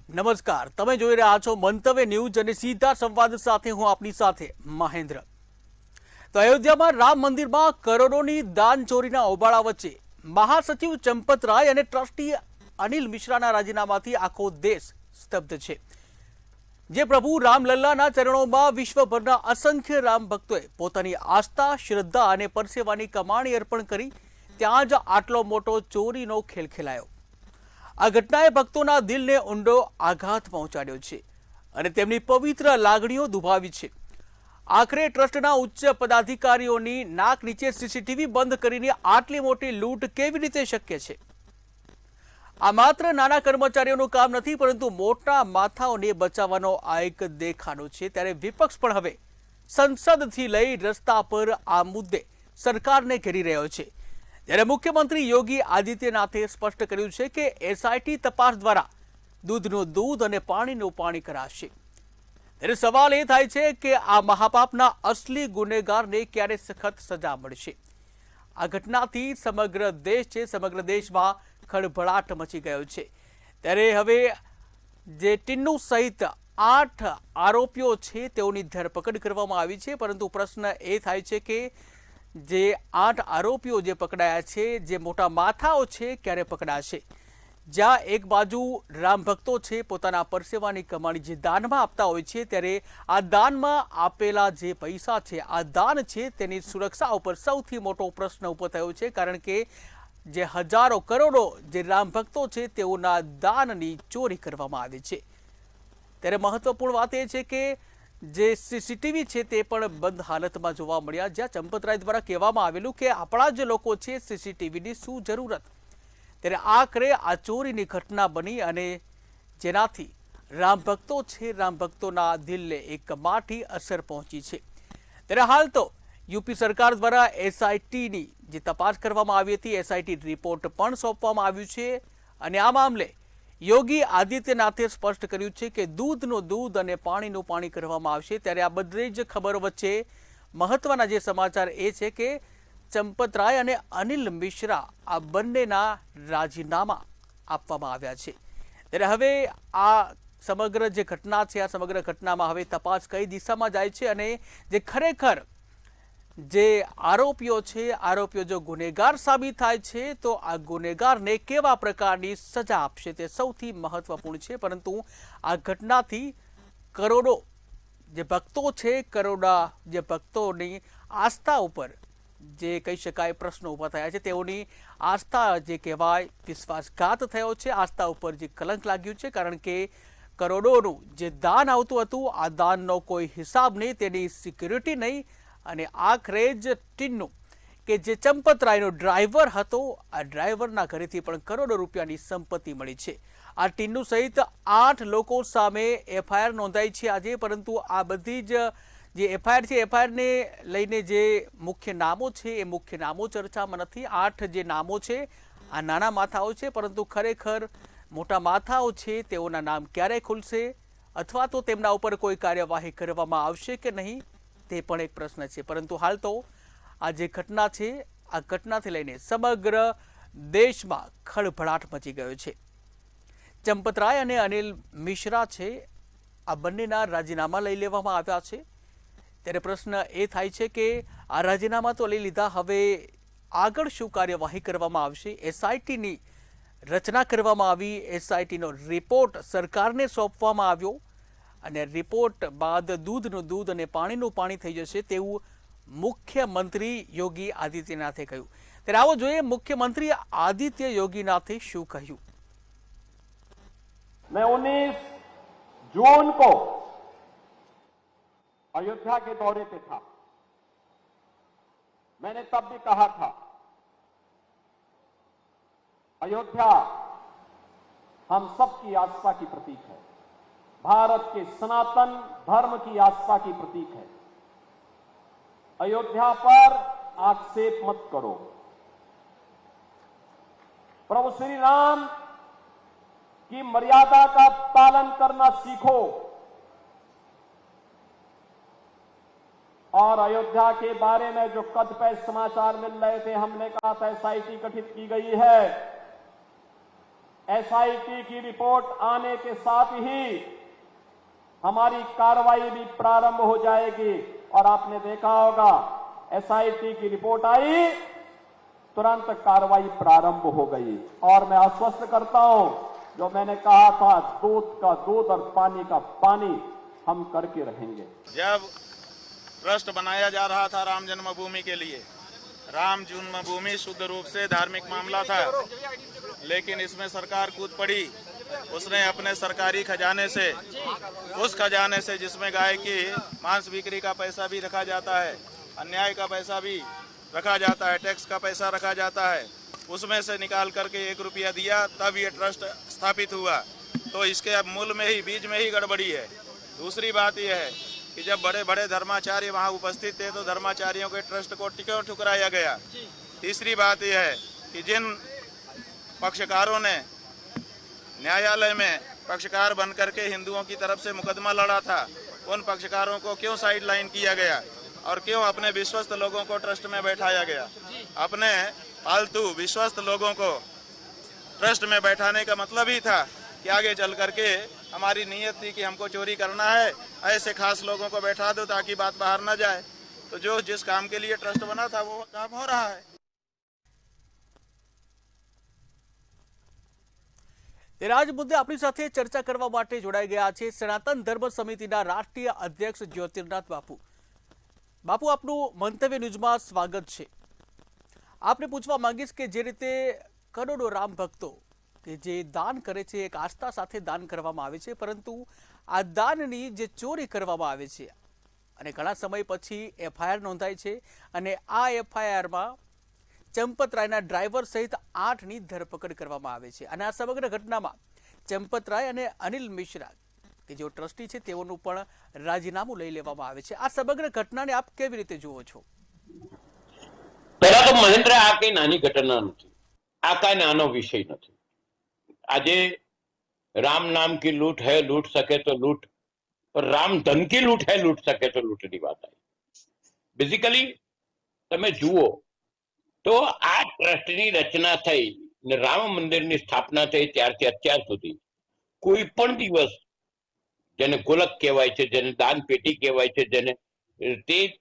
નમસ્કાર, તમે જોઈ રહ્યા છો મંતવ્ય ન્યૂઝ અને સીધા સંવાદ સાથે હું આપની સાથે મહેન્દ્ર. તો અયોધ્યામાં રામ મંદિરમાં કરોડોની દાન ચોરીના હોબાળા વચ્ચે મહાસચિવ ચંપત રાય અને ટ્રસ્ટી અનિલ મિશ્રાના રાજીનામાથી આખો દેશ સ્તબ્ધ છે. જે પ્રભુ રામલલ્લાના ચરણોમાં વિશ્વભરના અસંખ્ય રામ ભક્તોએ પોતાની આસ્થા, શ્રદ્ધા અને પરસેવાની કમાણી અર્પણ કરી, ત્યાં જ આટલો મોટો ચોરીનો ખેલ ખેલાયો. આ ઘટનાએ ભક્તોના દિલને ઊંડો આઘાત પહોંચાડ્યો છે અને તેમની પવિત્ર લાગણીઓ દુભાવી છે. આખરે ટ્રસ્ટના ઉચ્ચ પદાધિકારીઓની નાક નીચે સીસીટીવી બંધ કરીને આટલી મોટી લૂંટ કેવી રીતે શક્ય છે? આ માત્ર નાના કર્મચારીઓનું કામ નથી, પરંતુ મોટા માથાઓને બચાવવાનો આ એક દેખાડો છે. ત્યારે વિપક્ષ પણ હવે સંસદથી લઈ રસ્તા પર આ મુદ્દે સરકારને ઘેરી રહ્યો છે. ત્યારે મુખ્યમંત્રી યોગી આદિત્યનાથે સ્પષ્ટ કર્યું છે કે એસઆઈટી તપાસ દ્વારા દૂધનું દૂધ અને પાણીનું પાણી કરાશે. ત્યારે સવાલ એ થાય છે કે આ મહાપાપના અસલી ગુનેગારને ક્યારે સખત સજા મળશે? આ ઘટનાથી સમગ્ર દેશમાં ખળભળાટ મચી ગયો છે. ત્યારે હવે જે ટિન્નુ સહિત 8 આરોપીઓ છે તેઓની ધરપકડ કરવામાં આવી છે, પરંતુ પ્રશ્ન એ થાય છે કે જે 8 આરોપીઓ જે પકડાયા છે, જે મોટા માથાઓ છે, ક્યારે પકડાશે? જ્યાં એક બાજુ રામ ભક્તો છે પોતાના પરસેવાની કમાણી જે દાનમાં આપતા હોય છે, ત્યારે આ દાનમાં આપેલા જે પૈસા છે, આ દાન છે, તેની સુરક્ષા ઉપર સૌથી મોટો પ્રશ્ન ઊભો થયો છે. કારણ કે જે હજારો કરોડો જે રામ ભક્તો છે તેઓના દાનની ચોરી કરવામાં આવે છે. ત્યારે મહત્વપૂર્ણ વાત એ છે કે જે સીસીટીવી છે તે પણ બંધ હાલતમાં જોવા મળ્યા, જ્યાં ચંપતરાય દ્વારા કહેવામાં આવેલું કે આપણા જ લોકો છે, સીસીટીવીની શું જરૂરત? ત્યારે આખરે આ ચોરીની ઘટના બની અને જેનાથી રામ ભક્તો છે, રામ ભક્તોના દિલને એક માઠી અસર પહોંચી છે. ત્યારે હાલ તો યુપી સરકાર દ્વારા એસઆઈટીની જે તપાસ કરવામાં આવી હતી, એસઆઈટી રિપોર્ટ પણ સોંપવામાં આવ્યું છે અને આ મામલે યોગી આદિત્યનાથે સ્પષ્ટ કર્યું છે કે દૂધનું દૂધ અને પાણીનું પાણી કરવામાં આવશે. ત્યારે આ બધી જ ખબરો વચ્ચે મહત્વના જે સમાચાર એ છે કે ચંપત રાય અને અનિલ મિશ્રા આ બંનેના રાજીનામા આપવામાં આવ્યા છે. ત્યારે હવે આ સમગ્ર જે ઘટના છે, આ સમગ્ર ઘટનામાં હવે તપાસ કઈ દિશામાં જાય છે અને જે ખરેખર જે આરોપીઓ છે, આરોપીઓ જો ગુનેગાર સાબિત થાય છે તો આ ગુનેગારને કેવા પ્રકારની સજા આપશે તે સૌથી મહત્વપૂર્ણ છે. પરંતુ આ ઘટનાથી કરોડો જે ભક્તો છે, કરોડા જે ભક્તોની આસ્થા ઉપર જે કહી શકાય પ્રશ્નો ઊભા થયા છે, તેઓની આસ્થા જે કહેવાય વિશ્વાસઘાત થયો છે, આસ્થા ઉપર જે કલંક લાગ્યું છે. કારણ કે કરોડોનું જે દાન આવતું હતું, આ દાનનો કોઈ હિસાબ નહીં, તેની સિક્યુરિટી નહીં, અને આખરે જ ટિન્નુ કે જે ચંપત રાયનો ડ્રાઈવર હતો, આ ડ્રાઈવરના ઘરેથી પણ કરોડો રૂપિયાની સંપત્તિ મળી છે. આ ટિન્નુ સહિત 8 લોકો સામે એફઆઈઆર નોંધાઈ છે આજે, પરંતુ આ બધી જ જે એફઆઈઆર છે, એફઆઈઆરને લઈને જે મુખ્ય નામો છે એ મુખ્ય નામો ચર્ચામાં નથી. 8 જે નામો છે આ નાના માથાઓ છે, પરંતુ ખરેખર મોટા માથાઓ છે તેઓના નામ ક્યારે ખુલશે અથવા તો તેમના ઉપર કોઈ કાર્યવાહી કરવામાં આવશે કે નહીં તે પણ એક પ્રશ્ન છે. પરંતુ હાલ તો આ જે ઘટના છે, આ ઘટનાથી લઈને સમગ્ર દેશમાં ખળભળાટ મચી ગયો છે. ચંપત રાય અને અનિલ મિશ્રા છે, આ બંનેના રાજીનામા લઈ લેવામાં આવ્યા છે. ત્યારે પ્રશ્ન એ થાય છે કે આ રાજીનામા તો લઈ લીધા, હવે આગળ શું કાર્યવાહી કરવામાં આવશે? એસઆઈટીની રચના કરવામાં આવી, એસઆઈટીનો રિપોર્ટ સરકારને સોંપવામાં આવ્યો અને રિપોર્ટ બાદ દૂધનું દૂધ અને પાણીનું પાણી થઈ જશે તેવું મુખ્યમંત્રી યોગી આદિત્યનાથે કહ્યું. ત્યારે આવો જોઈએ મુખ્યમંત્રી આદિત્ય યોગીનાથે શું કહ્યું. मैं 19 जून को अयोध्या के दौरे पे था. मैंने तब भी कहा था अयोध्या हम सबकी आस्था की प्रतीक है, भारत के सनातन धर्म की आस्था की प्रतीक है. अयोध्या पर आक्षेप मत करो. प्रभु श्री राम की मर्यादा का पालन करना सीखो और अयोध्या के बारे में जो कतिपय समाचार मिल रहे थे, हमने कहा था एसआईटी गठित की गई है, एसआईटी की रिपोर्ट आने के साथ ही हमारी कार्रवाई भी प्रारंभ हो जाएगी। और आपने देखा होगा एसआईटी की रिपोर्ट आई, तुरंत कार्रवाई प्रारंभ हो गई। और मैं आश्वस्त करता हूं, जो मैंने कहा था दूध का दूध और पानी का पानी हम करके रहेंगे। जब ट्रस्ट बनाया जा रहा था राम जन्मभूमि के लिए, राम जन्मभूमि शुद्ध रूप से धार्मिक मामला था, लेकिन इसमें सरकार कूद पड़ी। उसने अपने सरकारी खजाने से, उस खजाने से जिसमें गाय की मांस बिक्री का पैसा भी रखा जाता है, अन्याय का पैसा भी रखा जाता है, टैक्स का पैसा रखा जाता है, उसमें से निकाल करके 1 रुपया दिया, तब ये ट्रस्ट स्थापित हुआ। तो इसके अब मूल में ही, बीज में ही गड़बड़ी है। दूसरी बात यह है कि जब बड़े बड़े धर्माचार्य वहाँ उपस्थित थे तो धर्माचार्यों के ट्रस्ट को क्यों ठुकराया गया। तीसरी बात यह है कि जिन पक्षकारों ने न्यायालय में पक्षकार बन करके हिंदुओं की तरफ से मुकदमा लड़ा था, उन पक्षकारों को क्यों साइड लाइन किया गया और क्यों अपने विश्वस्त लोगों को ट्रस्ट में बैठाया गया। अपने फालतू विश्वस्त लोगों को ट्रस्ट में बैठाने का मतलब ही था कि आगे चल करके हमारी नीयत थी कि हमको चोरी करना है, ऐसे खास लोगों को बैठा दो ताकि बात बाहर न जाए। तो जो जिस काम के लिए ट्रस्ट बना था वो काम हो रहा है। તેના જ મુદ્દે આપણી સાથે ચર્ચા કરવા માટે જોડાઈ ગયા છે સનાતન ધર્મ સમિતિના રાષ્ટ્રીય અધ્યક્ષ જ્યોતિર્નાથ બાપુ. બાપુ, આપનું મંતવ્ય ન્યૂઝમાં સ્વાગત છે. આપને પૂછવા માંગીશ કે જે રીતે કરોડો રામ ભક્તો કે જે દાન કરે છે, એક આસ્થા સાથે દાન કરવામાં આવે છે, પરંતુ આ દાનની જે ચોરી કરવામાં આવે છે અને ઘણા સમય પછી એફઆઈઆર નોંધાય છે અને આ એફઆઈઆરમાં ચંપતરાયના ડ્રાઈવર સહિત 8ની ધરપકડ કરવામાં આવે છે અને આ સમગ્ર ઘટનામાં ચંપતરાય અને અનિલ મિશ્રા કે જેઓ ટ્રસ્ટી છે તેઓનું પણ રાજીનામું લઈ લેવામાં આવે છે. આ સમગ્ર ઘટનાને આપ કેવી રીતે જુઓ છો? પહેલા તો મહેન્દ્ર, આ કઈ નાની ઘટના નથી, આ કઈ નાનો વિષય નથી. આજે રામ नाम की लूट है, लूट सके तो लूट, और राम धन की लूट है, लूट सके तो लूटनी बात आई. બેઝિકલી તમે જુઓ તો આ ટ્રસ્ટની રચના થઈ ને રામ મંદિરની સ્થાપના થઈ ત્યારથી અત્યાર સુધી કોઈ પણ દિવસ, જેને ગોલક કહેવાય છે, જેને દાન પેટી કહેવાય છે, જેને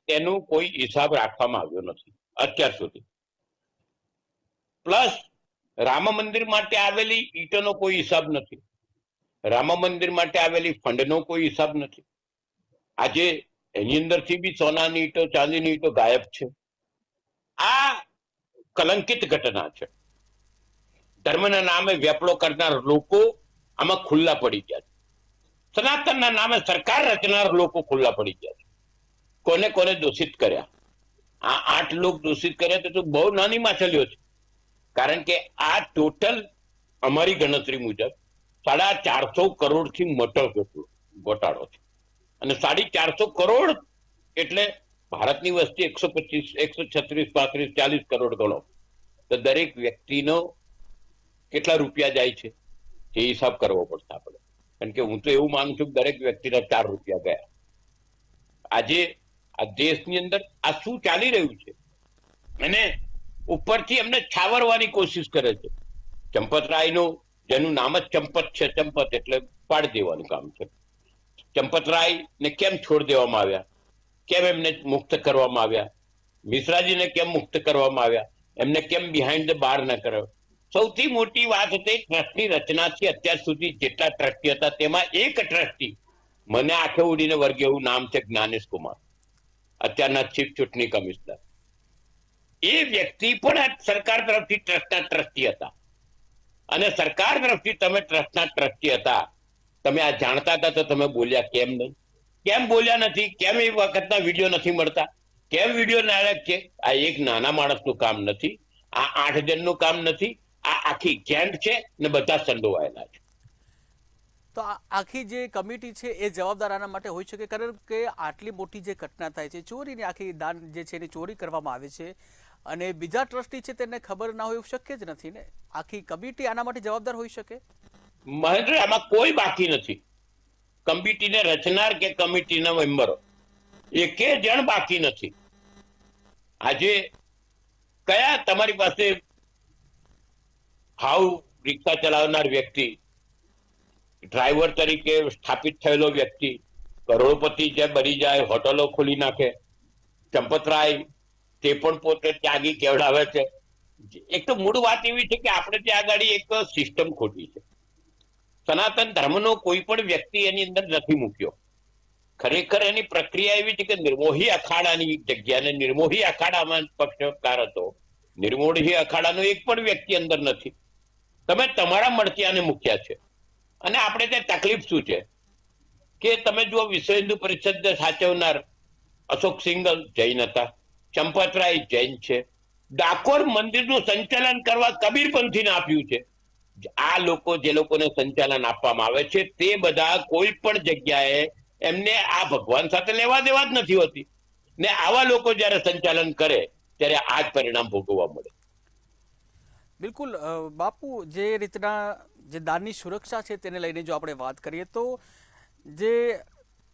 તેનો કોઈ હિસાબ રાખવામાં આવ્યો નથી અત્યાર સુધી. પ્લસ રામ મંદિર માટે આવેલી ઈંટોનો કોઈ હિસાબ નથી, રામ મંદિર માટે આવેલી ફંડનો કોઈ હિસાબ નથી. આજે એની અંદરથી બી સોનાની ઈંટો, ચાંદીની ઈંટો ગાયબ છે. આ કલંકિત ઘટના છે. ધર્મના નામે વેપલો કરનાર લોકો આમાં ખુલ્લા પડી ગયા છે. સનાતનના નામે સરકાર રચનાર લોકો ખુલ્લા પડી ગયા છે. કોને કોને દોષિત કર્યા? આ 8 લોકો દોષિત કર્યા તો બહુ નાની માછલીઓ છે. કારણ કે આ ટોટલ અમારી ગણતરી મુજબ 450 કરોડથી મોટો ગોટાળો છે. અને 450 કરોડ એટલે ભારતની વસ્તી 125, 136, 35, 40 કરોડ ગણો તો દરેક વ્યક્તિનો કેટલા રૂપિયા જાય છે એ હિસાબ કરવો પડશે આપણે. કારણ કે હું તો એવું માનું છું કે દરેક વ્યક્તિના 4 રૂપિયા ગયા. આજે આ દેશની અંદર આ શું ચાલી રહ્યું છે અને ઉપરથી એમને છાવરવાની કોશિશ કરે છે. ચંપતરાયનું, જેનું નામ જ ચંપત છે, ચંપત એટલે પાડી દેવાનું કામ છે. ચંપતરાયને કેમ છોડ દેવામાં આવ્યા? કેમ એમને મુક્ત કરવામાં આવ્યા? મિશ્રાજીને કેમ મુક્ત કરવામાં આવ્યા? એમને કેમ બિહાઇન્ડ ધ બાર ન કર્યો? સૌથી મોટી વાત હતી ટ્રસ્ટની રચનાથી અત્યાર સુધી જેટલા ટ્રસ્ટી હતા તેમાં એક ટ્રસ્ટી, મને આંખે ઉડીને વર્ગે એવું નામ છે જ્ઞાનેશ કુમાર, અત્યારના ચીફ ચૂંટણી કમિશનર. એ વ્યક્તિ પણ આ સરકાર તરફથી ટ્રસ્ટના ટ્રસ્ટી હતા અને સરકાર તરફથી તમે ટ્રસ્ટના ટ્રસ્ટી હતા, તમે આ જાણતા હતા તો તમે બોલ્યા કેમ નહીં? કેમ બોલ્યા નથી? કેમ એ વખતના વિડીયો નથી મળતા? કેમ વિડીયો નાયક છે? આ એક નાના માણસનું કામ નથી, આ 8 જણનું કામ નથી, આ આખી ગેંગ છે ને બધા સંડોવાયેલા છે. તો આખી જે કમિટી છે એ જવાબદાર આના માટે હોઈ શકે? કારણ કે આટલી મોટી જે ઘટના થાય છે, ચોરીની આખી દાન જે છે એની ચોરી કરવામાં આવે છે અને બીજા ટ્રસ્ટી છે તેને ખબર ના હોય એવું શક્ય જ નથી ને. આખી કમિટી આના માટે જવાબદાર હોઈ શકે? મહેન્દ્ર, આમાં કોઈ બાકી નથી. કમિટીને રચનાર કે કમિટીના મેમ્બરો એકે જણ બાકી નથી. આજે કયા તમારી પાસે હાવ રિક્ષા ચલાવનાર વ્યક્તિ, ડ્રાઈવર તરીકે સ્થાપિત થયેલો વ્યક્તિ કરોડપતિ જે બની જાય, હોટલો ખોલી નાખે. ચંપતરાય તે પણ પોતે ત્યાગી કેવડાવે છે. એક તો મૂળ વાત એવી છે કે આપણે ત્યાં આગળ એક સિસ્ટમ ખોટી છે. સનાતન ધર્મનો કોઈ પણ વ્યક્તિ એની અંદર નથી મૂક્યો. ખરેખર એની પ્રક્રિયા એવી છે કે નિર્મોહી અખાડાની જગ્યાને નિર્મોહી અખાડામાં પક્ષકાર હતો. નિર્મોહી અખાડાનો એક પણ વ્યક્તિ અંદર નથી. તમે તમારા મળતિયાને મૂક્યા છે. અને આપણે ત્યાં તકલીફ શું છે કે તમે જો વિશ્વ હિન્દુ પરિષદ સાચવનાર અશોક સિંઘલ જૈન હતા, ચંપતરાય જૈન છે, ડાકોર મંદિરનું સંચાલન કરવા કબીરપંથીને આપ્યું છે. આ લોકો જે લોકોને સંચાલન આપવામાં આવે છે તે બધા કોઈ પણ જગ્યાએ એમને આ ભગવાન સાથે લેવા દેવા જ નથી હોતી. ને આવા લોકો જ્યારે સંચાલન કરે ત્યારે આ જ પરિણામ ભોગવવા મળે. બિલકુલ બાપુ, જે રીતના જે દાનની સુરક્ષા છે તેને લઈને જો આપણે વાત કરીએ તો જે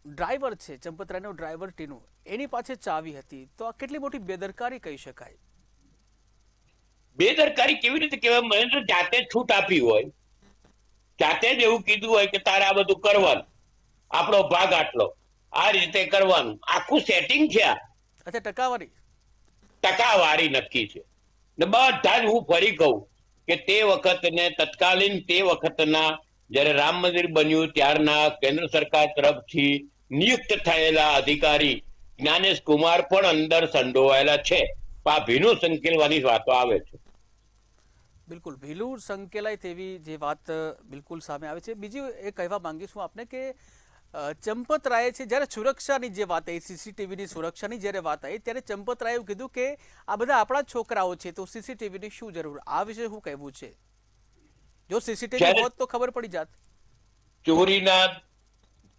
ડ્રાઈવર છે, ચંપતરાયનો ડ્રાઈવર ટીનું, એની પાસે ચાવી હતી, તો આ કેટલી મોટી બેદરકારી કહી શકાય? બેદરકારી કેવી રીતે કહેવાય? મહેન્દ્ર જાતે છૂટ આપી હોય, જાતે જ એવું કીધું હોય કે તારે આ બધું કરવાનું, આપણો ભાગ આટલો, આ રીતે કરવાનું, આખું સેટિંગ છે. આ અચ્છા, ટકાવારી નક્કી છે. ને બધા જ હું ફરી કહું કે તે વખતને તત્કાલીન તે વખતના જ્યારે રામ મંદિર બન્યું ત્યારના કેન્દ્ર સરકાર તરફથી નિયુક્ત થયેલા અધિકારી જ્ઞાનેશ કુમાર પણ અંદર સંડોવાયેલા છે. આ ભીનું સંકેલવાની વાતો આવે છે. બિલકુલ ભીલું સંકેલાય તેવી જે વાત બિલકુલ સામે આવે છે. બીજું એ કહેવા માંગીશું આપને કે ચંપતરાયે છે જ્યારે સુરક્ષાની જે વાત આવી, સીસીટીવીની સુરક્ષાની જ્યારે વાત આવી, ત્યારે ચંપતરાયે એવું કીધું કે આ બધા આપણા છોકરાઓ છે, તો સીસીટીવીની શું જરૂર? આ વિશે શું કહેવું છે? જો સીસીટીવી હોત તો ખબર પડી જાત.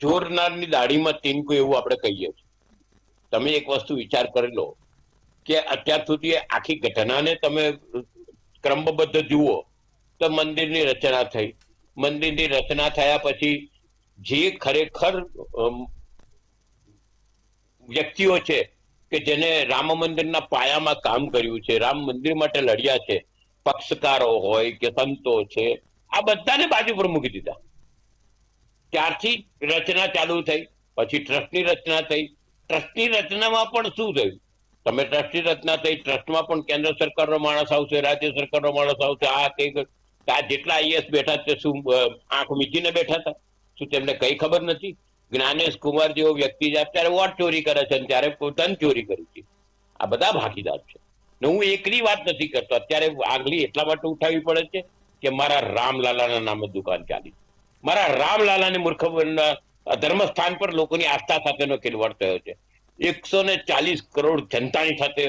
ચોરનારની દાઢીમાં તીનકું એવું આપણે કહીએ છીએ. તમે એક વસ્તુ વિચાર કરી લો કે અત્યાર સુધી આખી ઘટનાને તમે ક્રમબદ્ધ જુઓ તો મંદિરની રચના થઈ. મંદિરની રચના થયા પછી જે ખરેખર વ્યક્તિઓ છે કે જેને રામ મંદિરના પાયામાં કામ કર્યું છે, રામ મંદિર માટે લડ્યા છે, પક્ષકારો હોય કે સંતો છે, આ બધાને બાજુ પર મૂકી દીધા. ત્યારથી રચના ચાલુ થઈ. પછી ટ્રસ્ટની રચના થઈ. ટ્રસ્ટની રચનામાં પણ શું થયું? તમે ટ્રસ્ટની રચના થઈ, ટ્રસ્ટમાં પણ કેન્દ્ર સરકારનો માણસ આવશે, રાજ્ય સરકારનો માણસ આવશે. આ જેટલા આઈએસ બેઠા તે શું આંખ મીચીને બેઠા હતા? શું તેમને કઈ ખબર નથી? જ્ઞાનેશ કુમાર જેવો વ્યક્તિ અત્યારે વોટ ચોરી કરે છે, ત્યારે પોતાની ચોરી કરી છે. આ બધા ભાગીદાર છે. ને હું એકની વાત નથી કરતો. અત્યારે આગલી એટલા માટે ઉઠાવવી પડે છે કે મારા રામલાલાના નામે દુકાન ચાલી, મારા રામલાલાને મૂર્ખ ધર્મસ્થાન પર લોકોની આસ્થા સાથેનો ખેલવાડ થયો છે. 140 કરોડ જનતાની સાથે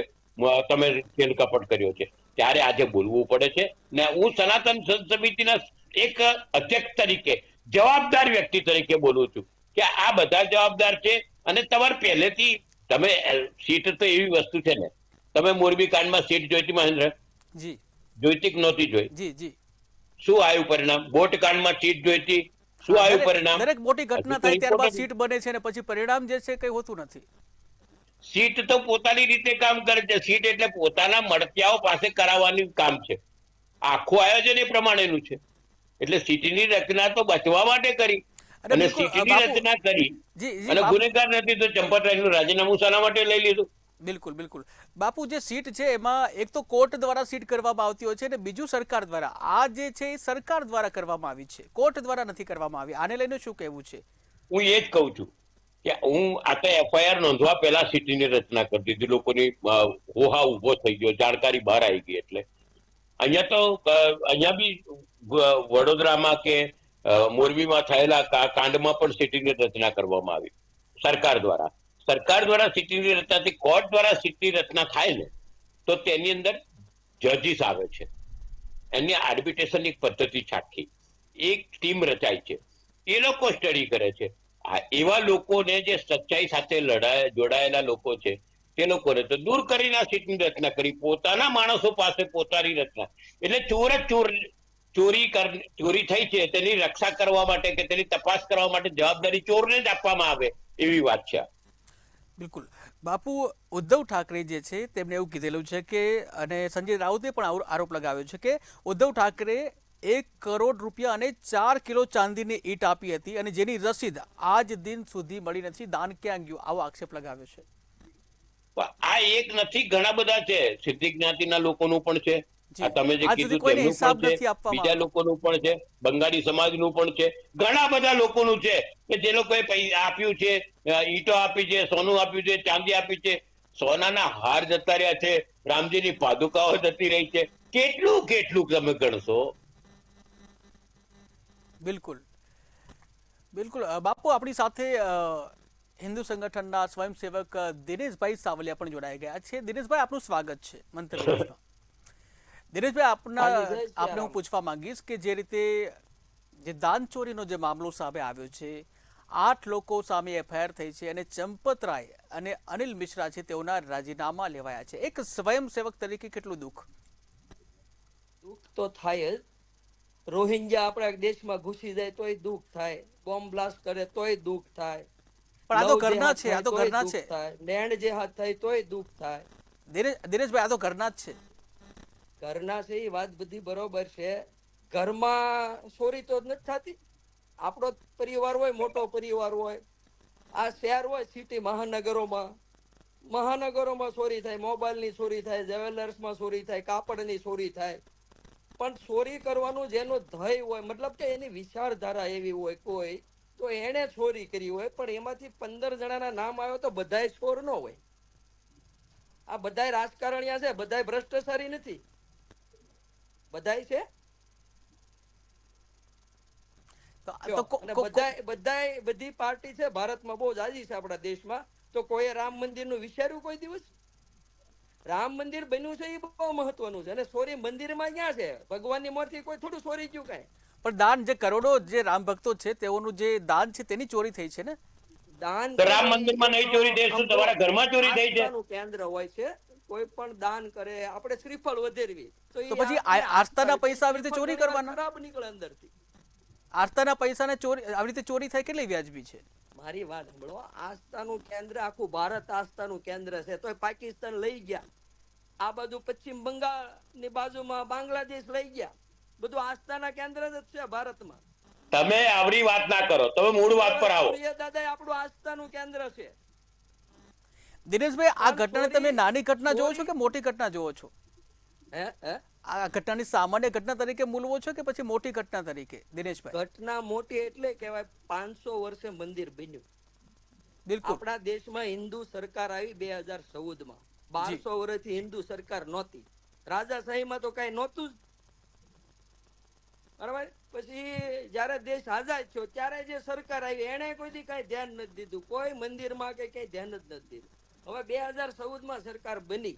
તમે ખેલ કપટ કર્યો છે. ત્યારે આજે બોલવું પડે છે. ને હું સનાતન સમિતિના એક અધ્યક્ષ તરીકે, જવાબદાર વ્યક્તિ તરીકે બોલું છું કે આ બધા જવાબદાર છે. અને તમારે પહેલેથી તમે સીટ તો એવી વસ્તુ છે ને, તમે મોરબી કાંડમાં સીટ જોઈતી મહેન્દ્ર? જી જોઈતી કે નહોતી જોઈ? જી જી. શું આવ્યું પરિણામ? બોટ કાંડમાં સીટ જોઈતી, શું આવ્યું પરિણામ? દરેક મોટી ઘટના થાય ત્યારબાદ સીટ બને છે, ને પછી પરિણામ જે છે કઈ હોતું નથી. સીટ તો પોતાની રીતે કામ કરે છે. સીટ એટલે પોતાના મળતિયાઓ પાસે કરાવવાનું કામ છે. આખું આયોજન એ પ્રમાણેનું છે. એટલે સીટની રચના તો બચવા માટે કરી, અને સીટની રચના કરી અને ગુનેગાર નથી તો ચંપતરાયનું રાજીનામું શાના માટે લઈ લીધું? બિલકુલ બિલકુલ બાપુ, જે સીટ છે એમાં એક તો કોર્ટ દ્વારા સીટ કરવામાં આવતી હોય છે, અને બીજું સરકાર દ્વારા. આ જે છે એ સરકાર દ્વારા કરવામાં આવી છે, કોર્ટ દ્વારા નથી કરવામાં આવી. આને લઈને શું કહેવું છે? હું એ જ કહું છું કે હું આ તો એફઆઈઆર નોંધવા પહેલા સીટની રચના કરી દીધી. લોકોની હોહા ઉભો થઈ ગયો, જાણકારી બહાર આવી ગઈ. એટલે અહીંયા બી વડોદરામાં કે મોરબીમાં થયેલા કાંડમાં પણ સીટની રચના કરવામાં આવી સરકાર દ્વારા. સરકાર દ્વારા સીટની રચનાથી કોર્ટ દ્વારા સીટની રચના થાય ને તો તેની અંદર જજીસ આવે છે. એની આર્બિટ્રેશનની પદ્ધતિ છાટકી એક ટીમ રચાય છે. એ લોકો સ્ટડી કરે છે. એવા લોકોને જે સચ્ચાઈ સાથે જોડાયેલા લોકો છે તે લોકોને તો દૂર કરીને આ સીટની રચના કરી. પોતાના માણસો પાસે પોતાની રચના. એટલે ચોર જ ચોરી થઈ છે તેની રક્ષા કરવા માટે કે તેની તપાસ કરવા માટે જવાબદારી ચોરને જ આપવામાં આવે એવી વાત છે. બિલકુલ બાપુ, ઉદ્ધવ ઠાકરે જે છે તેમણે એવું કીધેલું છે કે, અને સંજય રાઉતે પણ આરોપ લગાવ્યો છે કે ઉદ્ધવ ઠાકરે 1 કરોડ રૂપિયા અને 4 કિલો ચાંદીની ઈંટ આપી હતી અને જેની રસીદ આજ દિન સુધી મળી નથી. દાન ક્યાં ગયું, આવો આક્ષેપ લગાવ્યો છે. પણ આ એક નથી, ઘણા બધા છે. સિદ્ધિ જ્ઞાતિના લોકોનું પણ છે, જી. આ તમે જે આજ સુધી કીધું કોઈને તેમનું હિસાબ પણ નથી છે, આપવામાં બીજા આવ્યો. લોકોનું પણ છે, બંગાળી સમાજનું પણ છે, ઘણા બધા લોકોનું છે કે જે લોકોએ પૈસા આપ્યું છે, ઈંટો આપી છે, સોનું આપ્યું છે, ચાંદી આપી છે, સોનાના હાર જતા રહ્યા છે, રામજીની પાદુકાઓ જતી રહી છે. કેટલું કેટલું તમે ગણશો? બિલકુલ બિલકુલ બાપુ, આપણી સાથે હિન્દુ સંગઠનના સ્વયંસેવક દિનેશભાઈ સાવલિયા પણ જોડાઈ ગયા છે. દિનેશભાઈ, આપનું સ્વાગત છે મંતવ્ય ન્યૂઝમાં. દિનેશભાઈ, આપને હું પૂછવા માંગીશ કે જે રીતે જે દાન ચોરીનો જે મામલો સામે આવ્યો છે, 8 લોકો સામે એફઆઈઆર થઈ છે અને ચંપતરાય અને અનિલ મિશ્રા છે તેઓના રાજીનામા લેવાયા છે. એક સ્વયંસેવક તરીકે કેટલું દુઃખ તો થાય જ. રોહિંગ્યા આપણા દેશમાં ઘૂસી જાય તોય દુઃખ થાય, બોમ્બ બ્લાસ્ટ કરે તોય દુઃખ થાય, પણ આ તો ઘરના છે, આ તો ઘરના છે. લેન્ડ જેહાદ થાય તોય દુઃખ થાય. દિનેશભાઈ, આ તો ઘરના જ છે. ઘરના છે એ વાત બધી બરોબર છે. ઘરમાં ચોરી તો નથી થતી. આપણો પરિવાર હોય, મોટો પરિવાર હોય, આ શહેર હોય, સિટી મહાનગરોમાં ચોરી થાય, મોબાઈલની ચોરી થાય, જ્વેલર્સમાં ચોરી થાય, કાપડની ચોરી થાય. પણ ચોરી કરવાનું જેનો ધ્યેય હોય, મતલબ કે એની વિચારધારા એવી હોય કોઈ, તો એને ચોરી કરી હોય. પણ એમાંથી 15 જણાના નામ આવ્યો તો બધાય ચોર ન હોય. આ બધાય રાજકારણીયા છે, બધાય ભ્રષ્ટાચારી નથી, બધાય છે. બધી પાર્ટી છે ભારતમાં, બહુ જાજી છે આપણા દેશમાં. તો કોઈ રામ મંદિરનું વિચાર્યું કોઈ દિવસ? રામ મંદિર બન્યું છે એ બહુ મહત્વનું છે. અને ચોરી મંદિરમાં ક્યાં છે? ભગવાનની મોરથી કોઈ થોડું ચોરી ગયું કઈ? પણ દાન, જે કરોડો જે રામ ભક્તો છે તેઓનું જે દાન છે તેની ચોરી થઈ છે ને. દાન રામ મંદિરમાં નહીં ચોરી થઈ, શું તમારા ઘરમાં ચોરી થઈ છે? કેન્દ્ર હોય છે, કોઈ પણ દાન કરે, આપણે શ્રીફળ વધેરવી તો પછી આસ્થાના પૈસા આવી રીતે ચોરી કરવાના? ખરાબ નીકળે અંદરથી. આસ્થાના પૈસાને ચોરી આવી રીતે ચોરી થાય કેટલી વ્યાજબી છે? મારી વાત સાંભળો. આસ્થાનું કેન્દ્ર આખું ભારત આસ્થાનું કેન્દ્ર છે, તોય પાકિસ્તાન લઈ ગયા. આ બાજુ પશ્ચિમ બંગાળ ની બાજુમાં બાંગ્લાદેશ લઈ ગયા. બધું આસ્થાના કેન્દ્ર જ છે ભારતમાં. તમે આવડી વાત ના કરો, તમે મૂળ વાત પર આવો. દાદા આપણું આસ્થાનું કેન્દ્ર છે. દિનેશભાઈ, આ ઘટના તમે નાની ઘટના જોવો છો કે મોટી ઘટના જોવો છો? આ ઘટનાની સામાન્ય ઘટના તરીકે મૂલવો છો કે પછી મોટી ઘટના તરીકે? દિનેશભાઈ, ઘટના મોટી એટલે કહેવાય 500 વર્ષે મંદિર બન્યું. બિલકુલ. આપણા દેશમાં હિન્દુ સરકાર આવી 2014 માં. 1200 વર્ષથી હિન્દુ સરકાર નહોતી. રાજાશાહીમાં તો કઈ નહોતું જ. બરાબર. પછી જયારે દેશ આઝાદ થયો ત્યારે જે સરકાર આવી એને કોઈ કઈ ધ્યાન નથી દીધું, કોઈ મંદિરમાં કઈ ધ્યાન જ નથી દીધું. હવે 2014 માં સરકાર બની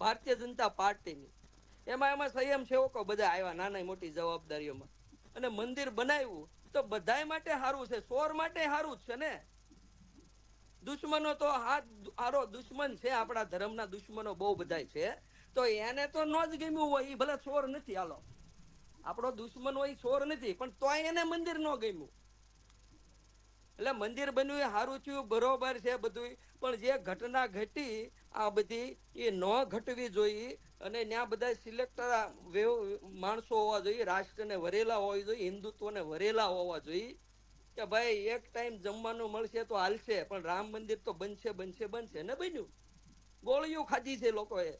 ભારતીય જનતા પાર્ટીની. એમાં સંયમ સેવકો બધા આવ્યા, નાની મોટી જવાબદારીઓમાં, અને મંદિર બનાવ્યું. તો બધાય માટે સારું છે, ચોર માટે સારું જ છે ને. દુશ્મનો તો હારો દુશ્મન છે, આપણા ધર્મના દુશ્મનો બહુ બધાય છે. તો એને તો ન જ ગમ્યું હોય, એ ભલે ચોર નથી, હાલો આપણો દુશ્મન હોય ચોર નથી, પણ તોય એને મંદિર ન ગમ્યું. એટલે મંદિર બન્યું એ સારું થયું, બરોબર છે બધું. પણ જે ઘટના ઘટી આ બધી એ ન ઘટવી જોઈએ. અને ત્યાં બધા સિલેક્ટર માણસો હોવા જોઈએ, રાષ્ટ્રને વરેલા હોવા જોઈએ, હિન્દુત્વને વરેલા હોવા જોઈએ, કે ભાઈ એક ટાઈમ જમવાનું મળશે તો હાલશે, પણ રામ મંદિર તો બનશે ને. બન્યું, ગોળીઓ ખાધી છે લોકોએ,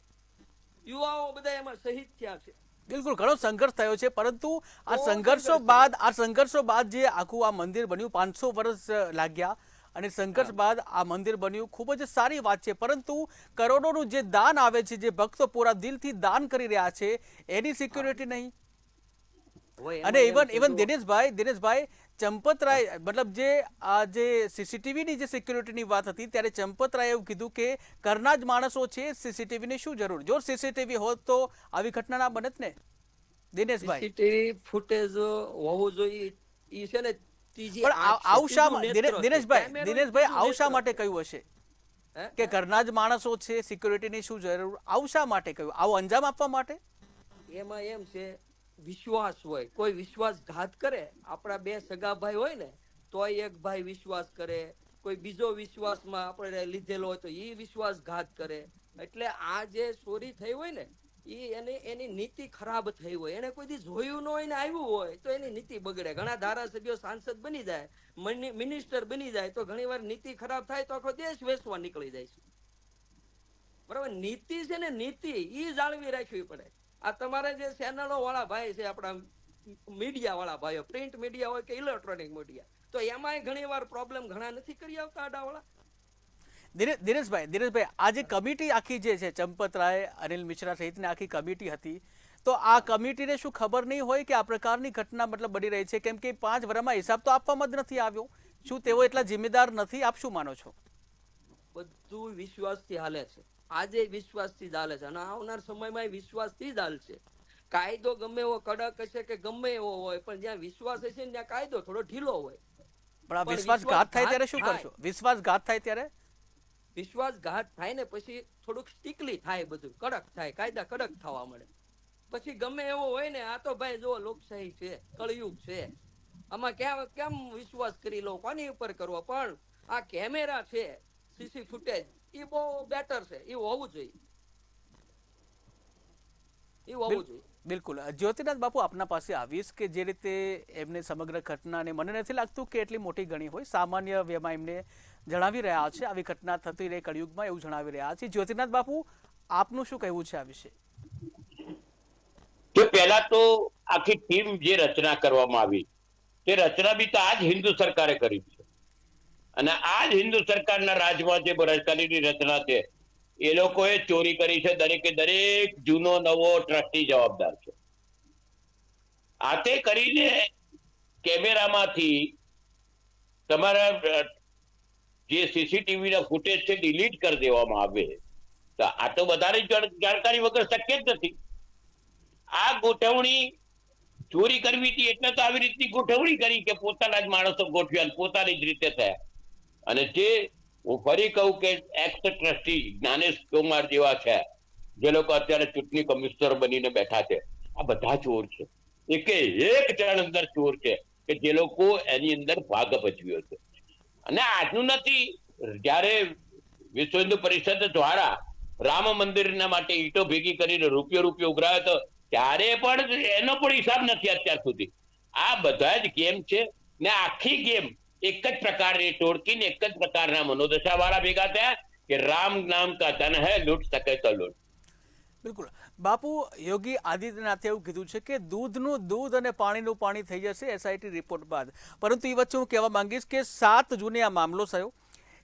યુવાઓ બધા એમાં શહીદ થયા છે. બિલકુલ, ઘણો સંઘર્ષ થયો છે, પરંતુ આ સંઘર્ષો બાદ જે આખું આ મંદિર બન્યું, 500 વર્ષ લાગ્યા અને સંઘર્ષ બાદ આ મંદિર બન્યું, ખૂબ જ સારી વાત છે. પરંતુ કરોડોનું જે દાન આવે છે, જે ભક્તો પૂરા દિલથી દાન કરી રહ્યા છે, એની સિક્યોરિટી નહીં. અને ઇવન દિનેશભાઈ, ચંપતરાય, મતલબ જે આ જે સીસીટીવીની જે સિક્યોરિટીની વાત હતી ત્યારે ચંપતરાય એવું કીધું કે ઘરના જ માણસો છે, સીસીટીવીની શું જરૂર? જો સીસીટીવી હોત તો આવી ઘટના ના બનત ને. દિનેશભાઈ, સીસીટીવી ફૂટેજ હોવું જોઈએ ઈ છે ને. પણ આવું શા દિનેશભાઈ આવું શા માટે કહ્યું હશે કે ઘરના જ માણસો છે, સિક્યોરિટીની શું જરૂર? આવું શા માટે કહ્યું? આવો અંજામ આપવા માટે? એમાં એમ છે, વિશ્વાસ હોય, કોઈ વિશ્વાસઘાત કરે. આપણા બે સગા ભાઈ હોય ને, તોય એક ભાઈ વિશ્વાસ કરે, કોઈ બીજો વિશ્વાસમાં આપણે લીધેલો હોય તો એ વિશ્વાસઘાત કરે. એટલે આ જે ચોરી થઈ હોય ને, એની નીતિ ખરાબ થઈ હોય, એને કોઈ દી જોયું ન હોય ને આવ્યું હોય તો એની નીતિ બગડે. ઘણા ધારાસભ્યો સાંસદ બની જાય, મિનિસ્ટર બની જાય તો ઘણી વાર નીતિ ખરાબ થાય તો આખો દેશ વેચવા નીકળી જાય છે. બરાબર, નીતિ છે ને, નીતિ ઈ જાળવી રાખવી પડે. આ તમારે જે ચેનલો વાળા ભાઈ છે, આપણા મીડિયા વાળા ભાઈઓ, પ્રિન્ટ મીડિયા હોય કે ઇલેક્ટ્રોનિક મીડિયા, તો એમાંય ઘણી વાર પ્રોબ્લેમ ઘણા નથી કરી આવતા આડાવાળા. દિનેશભાઈ, આ જે કમિટી આખી જે છે, ચંપતરાય, અનિલ મિશ્રા સહિતની આખી કમિટી હતી, તો આ કમિટીને શું ખબર નહીં હોય કે આ પ્રકારની ઘટના મતલબ બની રહી છે? કેમ કે 5 વર્ષમાં હિસાબ તો આપવામાં જ નથી આવ્યો. શું તેઓ એટલા જિમ્મેદાર નથી? આપ શું માનો છો? બધું વિશ્વાસથી હાલે છે. આજે વિશ્વાસથી જ હાલે છે અને આવનાર સમયમાં વિશ્વાસથી જ હાલશે. કાયદો ગમે એવો કડક હશે કે ગમે એવો હોય, પણ જ્યાં વિશ્વાસ હશે ને ત્યાં કાયદો થોડો ઢીલો હોય. પણ આ વિશ્વાસઘાત થાય ત્યારે શું કરશો? વિશ્વાસઘાત થાય ત્યારે? વિશ્વાસઘાત થાય ને પછી થોડુંક સ્ટીકલી થાય, બધું કડક થાય, કાયદા કડક થવા મળે. પછી ગમે એવો હોય ને, આ તો ભાઈ જો લોકશાહી છે, કળયુગ છે, આમાં કેમ વિશ્વાસ કરી લો, કોની ઉપર કરવો? પણ આ કેમેરા છે, સીસી ફૂટેજ, એ બહુ બેટર છે. એ હોવું જોઈએ, એ હોવું જોઈએ. બિલકુલ. જ્યોતિનાથ બાપુ, આપના પાસે આવીશ કે જે રીતે એમને સમગ્ર ઘટનાને મને નથી લાગતું કે એટલી મોટી ગણી હોય. સામાન્ય વ્યમાં એમને જણાવી રહ્યા છે, આવી ઘટના થતી રહે કળયુગમાં, એવું જણાવી રહ્યા છે. જ્યોતિનાથ બાપુ, આપનું શું કહેવું છે આ વિશે? કે પહેલા તો આખી ટીમ જે રચના કરવામાં આવી, તે રચના બી તો આજ હિન્દુ સરકારે કરી છે. અને આજ હિન્દુ સરકારના રાજમાં જે રાજકારણીની રચના છે, એ લોકોએ ચોરી કરી છે. દરેકે દરેક જૂનો નવો ટ્રસ્ટી જવાબદાર છે. આતે કરીને કેમેરામાંથી તમારા જે સીસીટીવી ના ફૂટેજ છે ડિલીટ કરી દેવામાં આવે, તો આ તો બધાની જાણકારી વગર શક્ય જ નથી. આ ગોઠવણી ચોરી કરવી હતી એટલે તો આવી રીતની ગોઠવણી કરી કે પોતાના જ માણસો ગોઠવ્યા, પોતાની જ રીતે થયા. અને જે હું ફરી કહું કે એક્સ ટ્રસ્ટી જ્ઞાનેશ કુમાર જેવા છે, જે લોકો અત્યારે ચૂંટણી કમિશનર બનીને બેઠા છે, આ બધા ચોર છે. એક જણ અંદર ચોર છે કે જે લોકો એની અંદર ભાગ ભજવ્યો છે. અને આજનું નથી, જ્યારે વિશ્વ હિન્દુ પરિષદ દ્વારા રામ મંદિરના માટે ઈટો ભેગી કરીને રૂપિયો ઉઘરાયો હતો, ત્યારે પણ એનો પણ હિસાબ નથી અત્યાર સુધી. આ બધા જ ગેમ છે ને. આખી ગેમ એક જ પ્રકારની ટોળકીને એક જ પ્રકારના મનોદશા વાળા ભેગા થયા કે રામ નામ કા ધન હૈ, લૂંટ શકે તો લૂંટ. બિલકુલ બાપુ, યોગી આદિત્યનાથે એવું કીધું છે કે દૂધનું દૂધ અને પાણીનું પાણી થઈ જશે એસઆઈટી રિપોર્ટ બાદ. પરંતુ એ વચ્ચે હું કહેવા માંગીશ કે 7 જૂને આ મામલો થયો,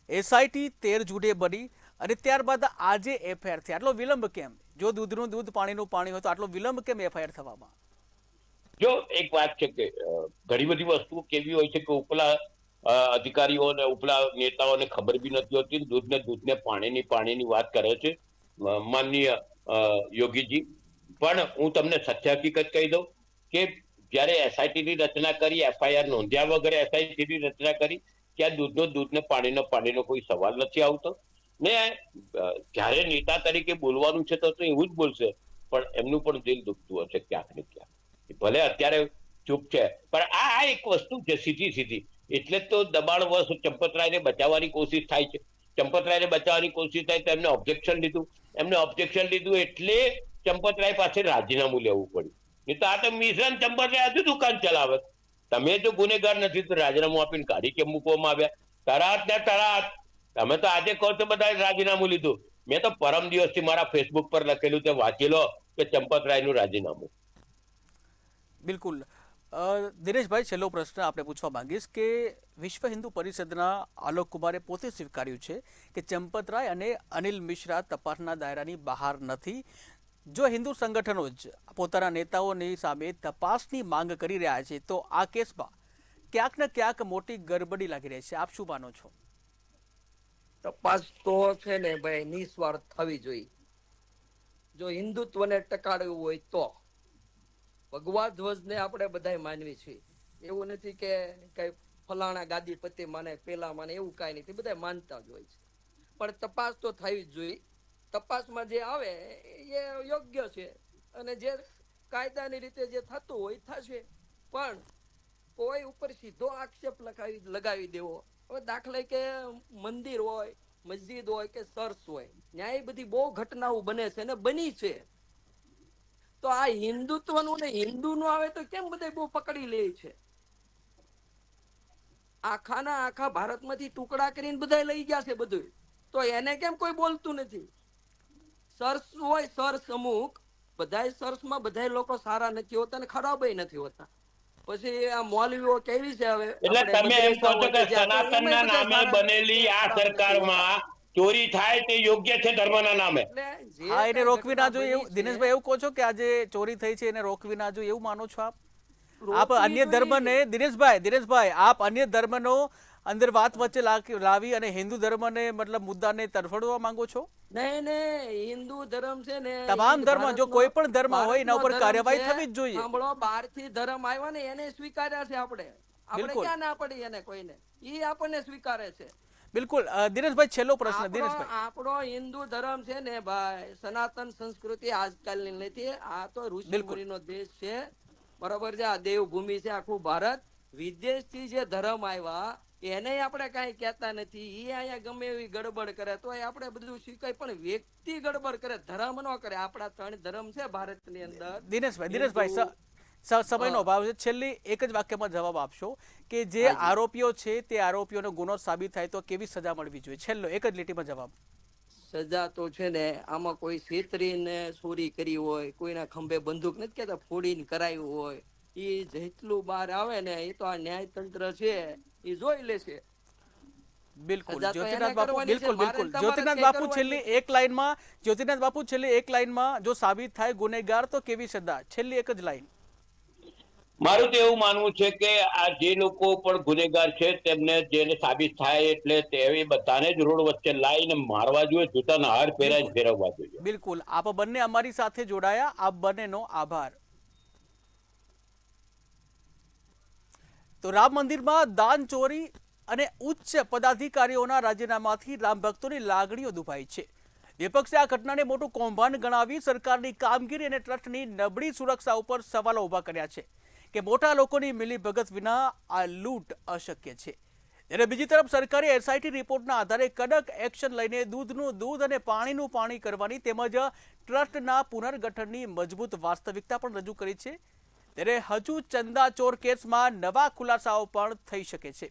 એસઆઈટી 13 જૂને બની અને ત્યારબાદ આજે એફઆઈઆર થઈ. આટલો વિલંબ કેમ? જો દૂધનું દૂધ પાણીનું પાણી હોય તો આટલો વિલંબ કેમ એફઆઈઆર થવામાં? જો એક વાત છે કે ઘણી બધી વસ્તુઓ કેવી હોય છે કે ઉપલા અધિકારીઓ અને ઉપલા નેતાઓને ખબર બી નથી હોતી. દૂધને પાણીની વાત કરે છે માનનીય યોગીજી. પણ હું તમને સત્ય હકીકત કહી દઉં કે જયારે એસઆઈટી ની રચના કરી, એફઆઈઆર નોંધ્યા વગર એસઆઈટી ની રચના કરી, ત્યાં દૂધને પાણીનો કોઈ સવાલ નથી આવતો. ને જયારે નેતા તરીકે બોલવાનું છે તો એવું જ બોલશે, પણ એમનું પણ દિલ દુખતું હશે ક્યાંક ને ક્યાંક. ભલે અત્યારે ચૂપ છે, પણ આ એક વસ્તુ છે સીધી. એટલે તો દબાણવશ ચંપતરાયને બચાવવાની કોશિશ થાય છે. ચંપતરાયને બચાવવાની કોશિશ થાય તો એમને ઓબ્જેક્શન લીધું એટલે ચંપતરાય પાસે રાજીનામું લેવું પડ્યું. નહીં તો આ તો મિશન ચંપતરાય હજુ દુકાન ચલાવે. તમે જો ગુનેગાર નથી તો રાજીનામું આપીને કાઢી કેમ મૂકવામાં આવ્યા? તરત તમે તો આજે કહો છો બધા રાજીનામું લીધું. મેં તો પરમ દિવસથી મારા ફેસબુક પર લખેલું તે વાંચી લો કે ચંપતરાયનું રાજીનામું. બિલકુલ. દિનેશભાઈ, છેલ્લો પ્રશ્ન આપણે પૂછવા માંગીશ કે વિશ્વ હિન્દુ પરિષદના આલોક કુમારે પોતે સ્વીકાર્યું છે કે ચંપતરાય અને અનિલ મિશ્રા તપાસના દાયરાની બહાર નથી. જો હિન્દુ સંગઠનો જ પોતાના નેતાઓની સામે તપાસની માંગ કરી રહ્યા છે તો આ કેસમાં ક્યાંક ને ક્યાંક મોટી ગડબડી લાગી રહી છે. આપ શું માનો છો? તપાસ તો છે ને ભાઈ નિસ્વાર્થ થવી જોઈએ. જો હિન્દુત્વને ટકાડવું હોય તો ભગવા ધ્વજને આપણે બધા માનવી છીએ. એવું નથી કે કઈ ફલાણા ગાદીપતિ માને, પેલા માને, એવું કાંઈ નથી. બધા માનતા જ હોય છે. પણ તપાસ તો થવી જ જોઈએ. તપાસમાં જે આવે એ યોગ્ય છે અને જે કાયદાની રીતે જે થતું હોય થશે. પણ કોઈ ઉપર સીધો આક્ષેપ લગાવી દેવો. હવે દાખલા કે મંદિર હોય, મસ્જિદ હોય કે ચર્ચ હોય, ન્યાય બધી બહુ ઘટનાઓ બને છે ને બની છે. તો આ હિન્દુત્વનું ને હિન્દુનું આવે તો કેમ બધા બહુ પકડી લે છે? આખાના આખા ભારતમાંથી ટુકડા કરીને બધા લઈ ગયા છે બધું, તો એને કેમ કોઈ બોલતું નથી? સર્સ હોય સર્સ અમુક, બધાય સર્સમાં બધાય લોકો સારા નથી હોતા ને ખરાબય નથી હોતા. પછી આ મૌલવીઓ કેવી છે હવે, એટલે તમે એમ કહો છો કે સનાતનના નામે બનેલી આ સરકારમાં ચોરી થાય તે યોગ્ય છે ધર્મના નામે? હા, એને રોકવી ના જોઈએ એવું દિનેશભાઈ એવું કહો છો કે આજે ચોરી થઈ છે એને રોકવી ના જોઈએ એવું માનો છો આપ? આપ અન્ય ધર્મને દિનેશભાઈ આપ અન્ય ધર્મનો અંદર વાત વચ્ચે લાવી અને હિન્દુ ધર્મને મતલબ મુદ્દાને તરફડવા માંગો છો? નહીં, હિન્દુ ધર્મ છે ને, તમામ ધર્મ, જો કોઈ પણ ધર્મ હોય એના ઉપર કાર્યવાહી થવી જ જોઈએ. સાંભળો, બહારથી ધર્મ આવ્યા ને એને સ્વીકાર્યા છે આપણે ક્યાં ના પડી એને કોઈને, ઈ આપણને સ્વીકારે છે. બિલકુલ. દિનેશભાઈ છેલ્લો પ્રશ્ન. દિનેશભાઈ, આપણો હિન્દુ ધર્મ છે ને ભાઈ, સનાતન સંસ્કૃતિ આજકાલની નથી, આ તો ઋષિ મુનિનો દેશ છે, બરોબર છે, આ દેવભૂમિ છે આખું ભારત. વિદેશથી જે ધર્મ આવ્યા એને આપણે કઈ કહેતા નથી, ઈ અહીંયા ગમે એવી ગડબડ કરે તો આપણે બધું શીખાય, પણ વ્યક્તિ ગડબડ કરે, ધર્મ ન કરે. આપણા 3 ધર્મ છે ભારતની અંદર. દિનેશભાઈ સમયનો અભાવ છે, છેલ્લી એક જ વાક્યમાં જવાબ આપશો કે જે આરોપીઓ છે તે આરોપીઓનો ગુનો સાબિત થાય તો કેવી સજા મળવી જોઈએ? છેલ્લો એક જ લીટીમાં જવાબ. સજા તો છે ને, આમાં કોઈ છેતરીને ચોરી કરી હોય, કોઈના ખંભે બંદૂક નથી કેતા ફોડીને કરાયું હોય, એ જેટલું બહાર આવે ને એ તો આ ન્યાયતંત્ર છે એ જોઈ લેશે. બિલકુલ જ્યોતિનાથ બાપુ, બિલકુલ જ્યોતિનાથ બાપુ છેલ્લી એક લાઈનમાં જો સાબિત થાય ગુનેગાર તો કેવી સજા? છેલ્લી એક જ લાઈન. મારું તો એવું માનવું છે કે આ જે લોકો પણ ગુનેગાર છે તેમને જેને સાબિત થાય એટલે તે બધાને જ રોડ વચ્ચે લાવીને મારવા જોઈએ, જૂતાના હાર પહેરાઈને ફેરવવા જોઈએ. બિલકુલ. આપ બંને અમારી સાથે જોડાયા, આપ બંનેનો આભાર. તો રામ મંદિરમાં દાન ચોરી અને ઉચ્ચ પદાધિકારીઓના રાજીનામાથી રામ ભક્તોની લાગણીઓ દુભાઈ છે. વિપક્ષે આ ઘટનાને મોટું કૌભાંડ ગણાવી સરકારની કામગીરી અને ટ્રસ્ટની નબળી સુરક્ષા ઉપર સવાલો ઉભા કર્યા છે કે મોટા લોકોની મિલીભગત વિના આ લૂંટ અશક્ય છે. ત્યારે બીજી તરફ સરકારે એસઆઈટી રિપોર્ટના આધારે કડક એક્શન લઈને દૂધનું દૂધ અને પાણીનું પાણી કરવાની તેમજ ટ્રસ્ટના પુનર્ગઠનની મજબૂત વાસ્તવિકતા પણ રજૂ કરી છે. ત્યારે હજુ ચંદાચોર કેસમાં નવા ખુલાસાઓ પણ થઈ શકે છે.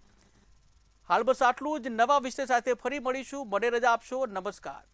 હાલ બસ આટલું જ. નવા વિષય સાથે ફરી મળીશું. મને રજા આપશો. નમસ્કાર.